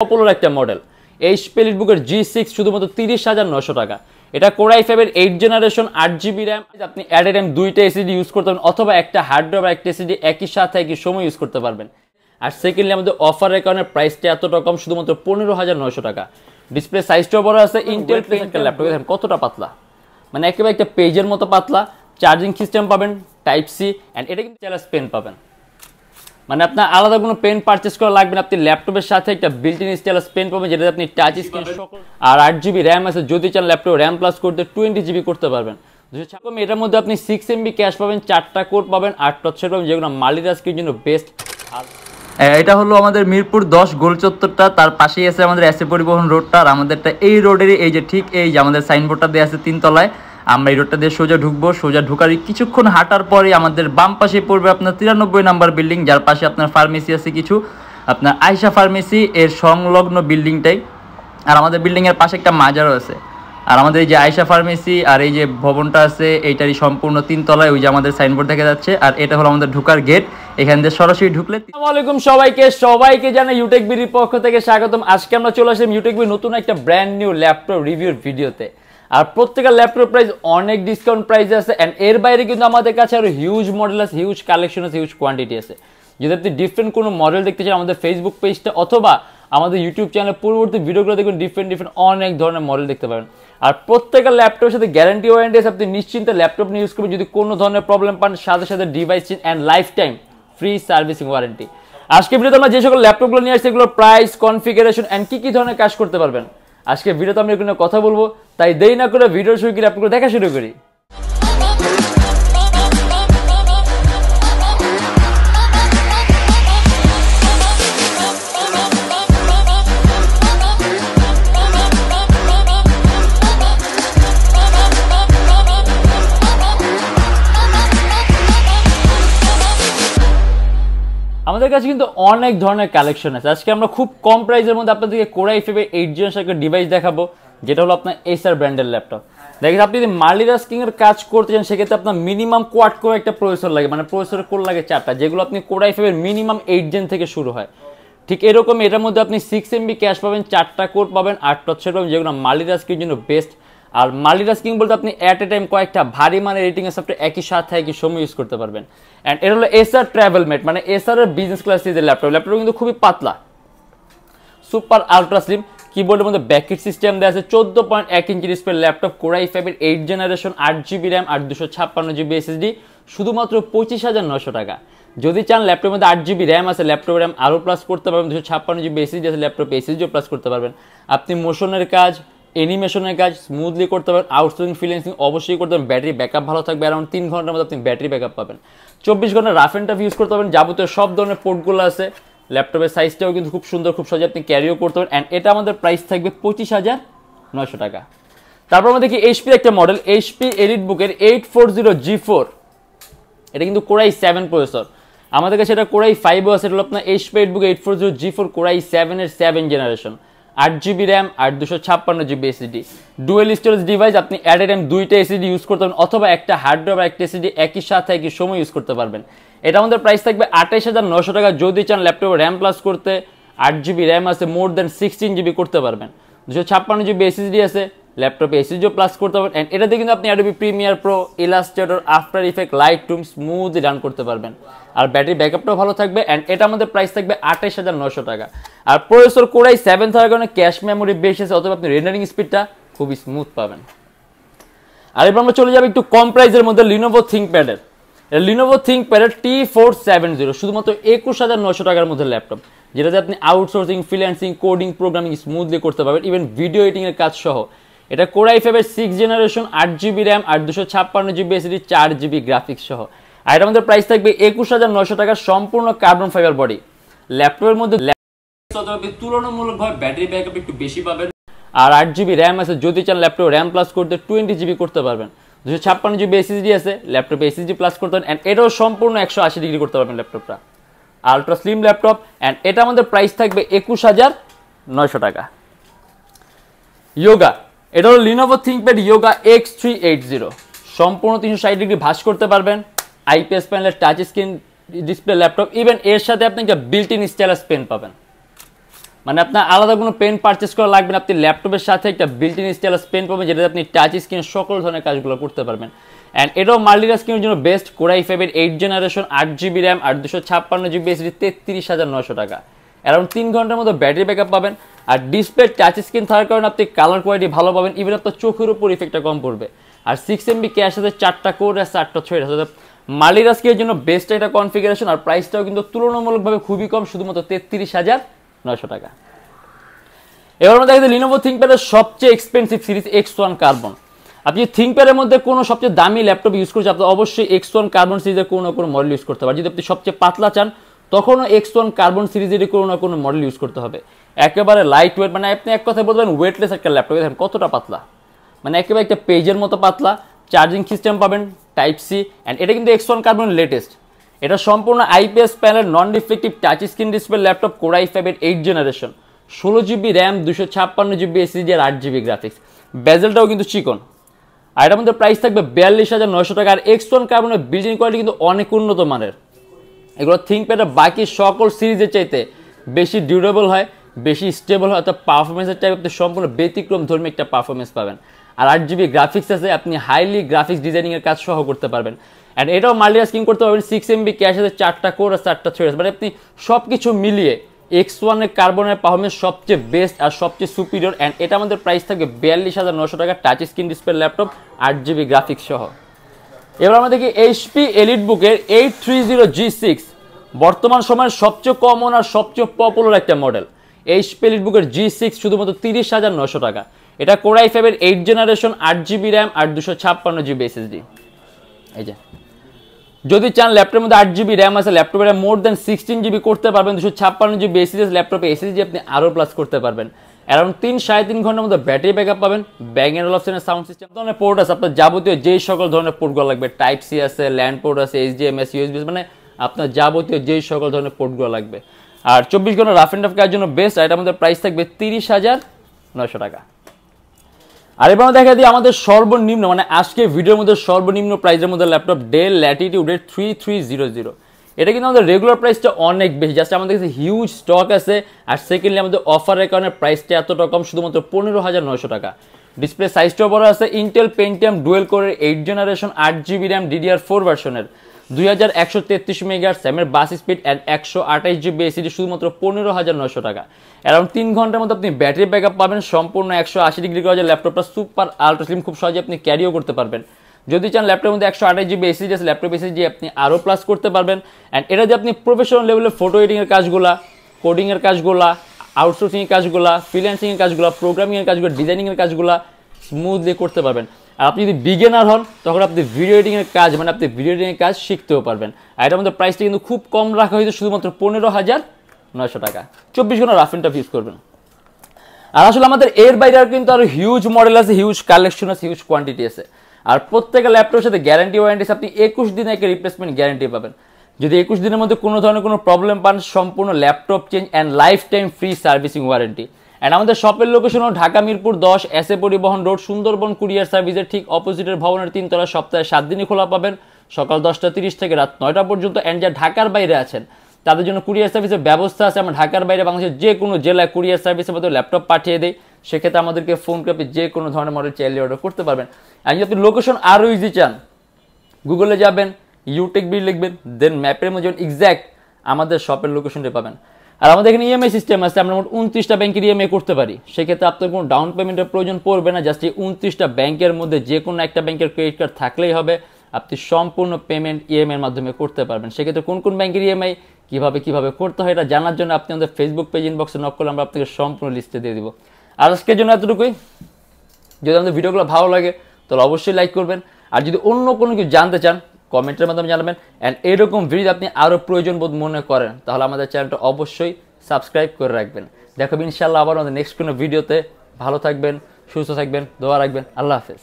Popular একটা model HP এলিটবুকের G6 শুধুমাত্র 30,900 টাকা। এটা কোর i5 এর 8 জেনারেশন 8GB RAM। আপনি অ্যাট এ টাইম দুইটা এসএসডি ইউজ করতে পারবেন অথবা একটা হার্ড ড্রাইভ আর একটা এসএসডি একই সাথে একই সময় ইউজ করতে পারবেন। আর সেকেন্ডলি আমাদের অফারের কারণে প্রাইসটা এতটা কম, শুধুমাত্র 15,900 টাকা। ডিসপ্লে সাইজটাও বড় আছে। ইন্টেল প্লেস একটা ল্যাপটপ দেখেন কতটা পাতলা, মানে একেবারে একটা পেজের মতো পাতলা। চার্জিং সিস্টেম পাবেন টাইপ সি, এন্ড এটা কিন্তু চাইলে পেন পাবেন, মানে আপনার আলাদা কোনো পেন পারচেজ করা লাগবে না। আপনি ল্যাপটপের সাথে একটা বিল্ট ইন স্টাইলাস পেন পাবেন, যেটা আপনি টাচ স্ক্রিন আর 8GB র্যাম আছে। যদি চান ল্যাপটপ র্যাম প্লাস করতে 20GB করতে পারবেন। এটার মধ্যে আপনি 6MB ক্যাশ পাবেন, 4টা কোর পাবেন, 8 টচের পাবেন, যেগুলো মাল্টিটাস্কের জন্য বেস্ট। এটা হলো আমাদের মিরপুর 10 গোল চত্বরটা, তার পাশেই আছে আমাদের এসএ পরিবহন রোডটা। আর আমাদেরটা এই রোডেরই এই যে ঠিক এই যে আমাদের সাইনবোর্ডটা দেওয়া আছে 3 তলায়। আমরা এই রোডটা দিয়ে সোজা ঢুকবো, সোজা ঢুকার কিছুক্ষণ হাঁটার পরে আমাদের বাম পাশে পড়বে আপনার 93 নাম্বার বিল্ডিং, যার পাশে আপনার ফার্মেসি আছে কিছু, আপনার আয়শা ফার্মেসি এর সংলগ্ন বিল্ডিংটাই। আর আমাদের বিল্ডিংয়ের পাশে একটা মাজারও আছে। আর আমাদের এই যে আয়শা ফার্মেসি আর এই যে ভবনটা আছে এইটারই সম্পূর্ণ 3 তলায়, ওই যে আমাদের সাইনবোর্ড দেখা যাচ্ছে। আর এটা হলো আমাদের ঢুকার গেট, এখান দিয়ে সরাসরি ঢুকলে। আসসালামু আলাইকুম সবাইকে জানাই ইউটেকবির পক্ষ থেকে স্বাগতম। আজকে আমরা চলে আসলাম ইউটেকবির নতুন একটা ব্র্যান্ড নিউ ল্যাপটপ রিভিউর ভিডিওতে। আর প্রত্যেকটা ল্যাপটপ প্রাইস অনেক ডিসকাউন্ট প্রাইস আছে, এন্ড এর বাইরে কিন্তু আমাদের কাছে আরো হিউজ মডেল আছে, হিউজ কালেকশন আছে, হিউজ কোয়ান্টিটি আছে। যদি আপনি ডিফারেন্ট কোনো মডেল দেখতে চান আমাদের ফেসবুক পেজটা অথবা আমাদের ইউটিউব চ্যানেলে পূর্ববর্তী ভিডিওগুলো দেখবেন, ডিফারেন্ট অনেক ধরনের মডেল দেখতে পাবেন। আর প্রত্যেকটা ল্যাপটপের সাথে গ্যারান্টি ওয়ারেন্টি আছে, আপনি নিশ্চিন্তে ল্যাপটপ নিয়ে ইউজ করবেন। যদি কোনো ধরনের প্রবলেম পান সাথে সাথে device change and life time free servicing warranty. আজকে ভিডিওতে আমরা যে সকল ল্যাপটপগুলো নিয়ে আসছি এগুলোর প্রাইস, কনফিগারেশন অ্যান্ড কি ধরনের কাজ করতে পারবেন আজকে ভিডিওতে আমরা এগুলো কথা বলবো। তাই দেরি না করে ভিডিও শুরু করে ল্যাপটপগুলো দেখা শুরু করি। আমাদের কাছে কিন্তু অনেক ধরনের কালেকশন আছে। আজকে আমরা খুব কম প্রাইসের মধ্যে আপনাদেরকে কোর i5 8 জেনারেশন একটা ডিভাইস দেখাবো, যেটা হলো আপনার এসার ব্র্যান্ডের ল্যাপটপ। দেখেন আপনি যদি মাল্টিটাস্কিং এর কাজ করতে চান সেক্ষেত্রে আপনার মিনিমাম কোয়াড কোর একটা প্রসেসর লাগে, মানে প্রসেসরের কোর লাগে 4টা, যেগুলো আপনি কোর i5 এর মিনিমাম 8 জেন থেকে শুরু হয়। ঠিক এরকম এটার মধ্যে আপনি 6MB ক্যাশ পাবেন, 4টা কোর পাবেন, 8 টচের পাবেন, যেগুলো মাল্টিটাস্কিং এর জন্য বেস্ট। আর মাল্টিটাস্কিং বলতে আপনি অ্যাট এ টাইম কয়েকটা ভারী মানের এডিটিং এর সফটওয়্যার একই সাথে একই সময় ইউজ করতে পারবেন। এন্ড এটা হলো এসার ট্রাভেলমেট, মানে এসার এর বিজনেস ক্লাস সিরিজের ল্যাপটপ। ল্যাপটপ কিন্তু খুবই পাতলা, সুপার আলট্রা স্লিম। কিবোর্ডের মধ্যে ব্যাকেট সিস্টেম দেওয়া আছে, 14.1 inch display laptop, core i5 এর 8 জেনারেশন 8GB RAM আর 256GB SSD, শুধুমাত্র 25,900 টাকা। যদি চান ল্যাপটপের মধ্যে 8GB RAM আছে, ল্যাপটপ RAM আরো প্লাস করতে পারবেন, 256GB SSD আছে, ল্যাপটপ SSDও প্লাস করতে পারবেন। আপনি মোশনের কাজ, অ্যানিমেশনের কাজ স্মুথলি করতে পারবেন, আউটসোর্সিং ফ্রিল্যান্সিং অবশ্যই করতে পারবেন। ব্যাটারি ব্যাকআপ ভালো থাকবে, অ্যারাউন্ড 3 ঘন্টার মধ্যে আপনি ব্যাটারি ব্যাকআপ পাবেন। 24 ঘন্টা রাফ এন্ড টাফ ইউজ করতে পারবেন, যাবতীয় সব ধরনের পোর্টগুলো আছে। ল্যাপটপের সাইজটাও কিন্তু খুব সুন্দর, খুব সহজে আপনি ক্যারিও করতে পারেন। অ্যান্ড এটা আমাদের প্রাইস থাকবে 25,900 টাকা। তারপর আমাদের কি এইচপি একটা মডেল এইচপি এলিটবুকের 840G4, এটা কিন্তু কোর i7 প্রসেসর। আমাদের কাছে এটা কোর i5 আছে। এটা হলো আপনার HP EliteBook 840G4 core i7 এর 7 জেনারেশন, 8GB RAM আর 256GB SSD, dual storage device. আপনি অ্যাট এ টাইম দুইটা এসএসডি ইউজ করতে পারবেন অথবা একটা হার্ড ড্রাইভ আর একটা এসএসডি একই সাথে একই সময় ইউজ করতে পারবেন। এটা আমাদের প্রাইস থাকবে 28,900 টাকা। যদি চান ল্যাপটপে র্যাম প্লাস করতে 8GB RAM আছে, মোর দেন 16GB করতে পারবেন, 256GB SSD আছে, ল্যাপটপে এসএসডিও প্লাস করতে পারবেন। এন্ড এটাতে কিন্তু আপনি Adobe Premiere Pro, Illustrator, after effect, Lightroom smoothly run করতে পারবেন। আর ব্যাটারি ব্যাকআপটাও ভালো থাকবে। এন্ড এটা আমাদের প্রাইস থাকবে 28,900 টাকা। আর প্রসেসর কোর i7 থাকার কারণে ক্যাশ মেমোরি বেশি আছে, অথবা আপনি রেন্ডারিং স্পিডটা খুবই স্মুথ পাবেন। আর এবার আমরা চলে যাবো একটু কম প্রাইসের মধ্যে লিনোভো থিংকপ্যাডের। লিনোভো থিংকপ্যাডের T470 শুধুমাত্র 21,900 টাকার মধ্যে ল্যাপটপ, যেটাতে আপনি outsourcing, freelancing, coding, programming smoothly করতে পারবেন, ইভেন ভিডিও এডিটিং এর কাজ সহ। এটা কোর i5 এর 6 জেনারেশন 8GB RAM আর 256GB SSD, 4GB গ্রাফিক্স সহ। আর এটা আমাদের প্রাইস থাকবে 21,900 টাকা। সম্পূর্ণ কার্বন ফাইবার বডি ল্যাপটপের মধ্যে তুলনামূলকভাবে ব্যাটারি ব্যাকআপ একটু বেশি পাবেন। আর 8GB RAM আছে, যদি চান ল্যাপটপ র্যাম প্লাস করতে 20GB করতে পারবেন, 256GB SSD আছে, ল্যাপটপ SSD প্লাস করতে পারেন। এন্ড এটাও সম্পূর্ণ 180 ডিগ্রি করতে পারবেন ল্যাপটপটা, আলট্রা স্লিম ল্যাপটপ। এন্ড এটা আমাদের প্রাইস থাকবে 21,900 টাকা। ইয়োগা, এটা হলো লিনোভো থিংকপ্যাড ইয়োগা X380, সম্পূর্ণ 360 ডিগ্রি ভাঁজ করতে পারবেন, আইপিএস প্যানেলের touch screen display laptop, even এর সাথে আপনি একটা বিল্ট ইন স্টাইলাস পেন পাবেন। মানে আপনার আলাদা কোনো পেন পারচেস করা লাগবে না, আপনি ল্যাপটপের সাথে একটা বিল্ট ইন স্টাইলাস পেন পাবেন, যেটাতে আপনি টাচ স্ক্রিন সকল ধরনের কাজগুলো করতে পারবেন। অ্যান্ড এটাও মাল্টিটাস্কিংয়ের জন্য বেস্ট, কোরাই ফাইভের 8 জেনারেশন, 8GB র্যাম আর 256GB এসএসডি, 33,900 টাকা। অ্যারাউন্ড 3 ঘন্টার মতো ব্যাটারি ব্যাকআপ পাবেন। আর ডিসপ্লে টাচ স্ক্রিন থাকার কারণে আপনি কালার কোয়ালিটি ভালো পাবেন, ইভেন আপনার চোখের উপর ইফেক্টটা কম পড়বে। আর 6MB ক্যাশ সাথে 4টা কোর আর 4টা থ্রেড আছে, মাল্টিটাস্কিংয়ের জন্য বেস্ট একটা কনফিগারেশন। আর প্রাইসটাও কিন্তু তুলনামূলকভাবে খুবই কম, শুধুমাত্র 33,900 টাকা। এবার আমরা দেখি লিনোভো থিংকপ্যাডের সবচেয়ে এক্সপেন্সিভ সিরিজ X1 কার্বন। আপনি থিংকপ্যাডের মধ্যে কোনো সবচেয়ে দামি ল্যাপটপ ইউজ করছেন, আপনি অবশ্যই X1 কার্বন সিরিজের কোনো না কোনো মডেল ইউজ করতে পারেন। যদি আপনি সবচেয়ে পাতলা চান তখনও X1 কার্বন সিরিজের কোনো না কোনো মডেল ইউজ করতে হবে। একেবারে লাইট ওয়েট, মানে আপনি এক কথায় বলবেন ওয়েটলেস একটা ল্যাপটপ। দেখেন কতটা পাতলা, মানে একেবারে একটা পেজের মতো পাতলা। চার্জিং সিস্টেম পাবেন টাইপ সি, অ্যান্ড এটা কিন্তু X1 কার্বন লেটেস্ট। এটা সম্পূর্ণ IPS panel, non deflective touch screen display laptop, core i ফাইভের 8 generation, 16GB RAM, 256GB SSD আর 8GB গ্রাফিক্স। বেজেলটাও কিন্তু চিকন। আর এটার মধ্যে প্রাইস থাকবে 42,900 টাকা। আর X1 কার্বনের বিল্ডিং কোয়ালিটি কিন্তু অনেক উন্নত মানের। এগুলো থিংকপ্যাডের বাকি সকল সিরিজের চাইতে বেশি ডিউরেবল হয়, বেশি স্টেবল হয়, অর্থাৎ পারফরমেন্সের টাইপ আপনি সম্পূর্ণ ব্যতিক্রম ধর্মী একটা পারফরমেন্স পাবেন। আর 8GB গ্রাফিক্স আছে, আপনি হাইলি গ্রাফিক্স ডিজাইনিংয়ের কাজ সহ করতে পারবেন। অ্যান্ড এটাও মাল্টিটাস্কিং করতে পারবেন। 6MB ক্যাশ আছে, 4টা কোর আর 4টা থ্রেড, মানে আপনি সব কিছু মিলিয়ে X1 এর কার্বনের পারফরমেন্স সবচেয়ে বেস্ট আর সবচেয়ে সুপিরিয়র। অ্যান্ড এটা আমাদের প্রাইস থাকবে 42,900 টাকা, touch screen display laptop, 8GB graphics সহ। এবার আমরা দেখি HP এলিটবুকের 830G6, বর্তমান সময়ের সবচেয়ে কমন আর সবচেয়ে পপুলার একটা মডেল। HP এলিটবুকের G6 শুধুমাত্র 30,900 টাকা। এটা কোরাই ফাইভের 8 জেনারেশন, 8GB র্যাম আর 256GB এসএসডি। এই যে যদি চান ল্যাপটপের মধ্যে 8GB র্যাম আছে, ল্যাপটপে মোর দেন 16GB করতে পারবেন, 256GB এসএসডি, ল্যাপটপে এসএসডি আপনি আরও প্লাস করতে পারবেন। অ্যারাউন্ড 3-3.5 ঘন্টার মধ্যে ব্যাটারি ব্যাকআপ পাবেন। ব্যাং এন্ড অপশনের সাউন্ড সিস্টেম ধরনের পোর্ট আছে, আপনার যাবতীয় যেই সকল ধরনের পোর্টগুলো লাগবে, টাইপ সি আছে, ল্যান্ড পোর্ট আছে, HDMI, USB, মানে আপনার যাবতীয় যেই সকল ধরনের পোর্টগুলো লাগবে। আর 24 ঘন্টা রাফ অ্যান্ড টাফ কাজের জন্য বেস্ট। আর এটার মধ্যে প্রাইস থাকবে 30,900 টাকা। আর এবার দেখা দিই আমাদের সর্বনিম্ন, মানে আজকে ভিডিওর মধ্যে সর্বনিম্ন প্রাইসের মধ্যে ল্যাপটপ ডেল ল্যাটিটিউডের 3300। এটা কিন্তু আমাদের রেগুলার প্রাইসটা অনেক বেশি, জাস্ট আমাদের কাছে হিউজ স্টক আছে। আর সেকেন্ডলি আমাদের অফারের কারণে প্রাইসটা এতটা কম, শুধুমাত্র 15,900 টাকা। ডিসপ্লে সাইজটাও বড় আছে, ইন্টেল পেন্টিয়াম ডুয়েল কোরের 8 জেনারেশন, 8GB র্যাম, DDR4 ভার্সনের, 2133 মেগাহার্টজ এর বাস স্পিড অ্যান্ড 128GB এসএসডি, শুধুমাত্র 15,900 টাকা। অ্যারাউন্ড 3 ঘন্টার মধ্যে আপনি ব্যাটারি ব্যাকআপ পাবেন। সম্পূর্ণ 180 ডিগ্রি করা যায়, ল্যাপটপটা সুপার আলট্রা স্লিম, খুব সহজে আপনি ক্যারিও করতে পারবেন। যদি চান ল্যাপটপের মধ্যে 128GB এসএসডি আছে, ল্যাপটপ এসএসডি আপনি আরও প্লাস করতে পারবেন। অ্যান্ড এটা দিয়ে আপনি প্রফেশনাল লেভেলের ফটো এডিটিংয়ের কাজগুলা, কোডিংয়ের কাজগুলা, আউটসোর্সিংয়ের কাজগুলা, ফ্রিল্যান্সিংয়ের কাজগুলা, প্রোগ্রামিংয়ের কাজগুলো, ডিজাইনিংয়ের কাজগুলা স্মুথলি করতে পারবেন। আর আপনি যদি বিগিনার হন তখন আপনি ভিডিও এডিটিংয়ের কাজ, মানে আপনি ভিডিও এডিটিংয়ের কাজ শিখতেও পারবেন। আর এটার মধ্যে প্রাইসটা কিন্তু খুব কম রাখা হয়েছে, শুধুমাত্র 15,900 টাকা। 24 ঘন্টা রাফ অ্যান্ড টাফ ইউজ করবেন। আর আসলে আমাদের এর বাইরে আর কিন্তু আরো হিউজ মডেল আছে, হিউজ কালেকশন আছে, হিউজ কোয়ান্টিটি আছে। আর প্রত্যেকটা ল্যাপটপের সাথে গ্যারান্টি ওয়ারেন্টি, আপনি 21 দিনে একটা রিপ্লেসমেন্ট গ্যারান্টি পাবেন। যদি 21 দিনের মধ্যে কোনো ধরনের কোনো প্রবলেম পান, সম্পূর্ণ laptop change and life time free servicing warranty. And আমাদের শপের লোকেশন হল ঢাকা মিরপুর 10 এসএ পরিবহন রোড, সুন্দরবন কুরিয়ার সার্ভিসের ঠিক অপোজিটের ভবনের 3 তলা। সপ্তাহে 7 দিনই খোলা পাবেন, সকাল 10:30 থেকে রাত 9টা পর্যন্ত। অ্যান্ড যা ঢাকার বাইরে আছেন তাদের জন্য কুরিয়ার সার্ভিসের ব্যবস্থা আছে। আমরা ঢাকার বাইরে বাংলাদেশের যে কোনো জেলায় কুরিয়ার সার্ভিসের মধ্যে ল্যাপটপ পাঠিয়ে দেয়। সেক্ষেত্রে আমাদেরকে ফোন করে আপনি যে কোনো ধরনের মডেল চাইলে অর্ডার করতে পারবেন। আর যদি আপনি লোকেশন আরও ইজি চান, গুগলে যাবেন, ইউটেকবিড লিখবেন, দেন ম্যাপের মধ্যে এক্স্যাক্ট আমাদের শপের লোকেশনটা পাবেন। আর আমাদের এখানে ইএমআই সিস্টেম আছে, আমরা মোট 29টা ব্যাংকের ইএমআই করতে পারি। সেক্ষেত্রে আপনার কোনো ডাউন পেমেন্টের প্রয়োজন পড়বে না, জাস্ট এই 29টা ব্যাংকের মধ্যে যে কোনো একটা ব্যাংকের ক্রেডিট কার্ড থাকলেই হবে, আপনি সম্পূর্ণ পেমেন্ট ইএমআইয়ের মাধ্যমে করতে পারবেন। সেক্ষেত্রে কোন কোন ব্যাংকের ইএমআই কিভাবে করতে হয় এটা জানার জন্য আপনি আমাদের ফেসবুক পেজ ইনবক্সে নক করলে আমরা আপনাকে সম্পূর্ণ লিস্টে দিয়ে দিব। আর আজকের জন্য এতটুকুই। যদি আমাদের ভিডিওগুলো ভালো লাগে তাহলে অবশ্যই লাইক করবেন। আর যদি অন্য কোনো কিছু জানতে চান কমেন্টের মাধ্যমে জানাবেন। অ্যান্ড এরকম ভিডিও আপনি আরও প্রয়োজন বোধ মনে করেন তাহলে আমাদের চ্যানেলটা অবশ্যই সাবস্ক্রাইব করে রাখবেন। দেখাবেন ইনশাআল্লাহ আবার আমাদের নেক্সট কোনো ভিডিওতে। ভালো থাকবেন, সুস্থ থাকবেন, দোয়া রাখবেন। আল্লাহ হাফেজ।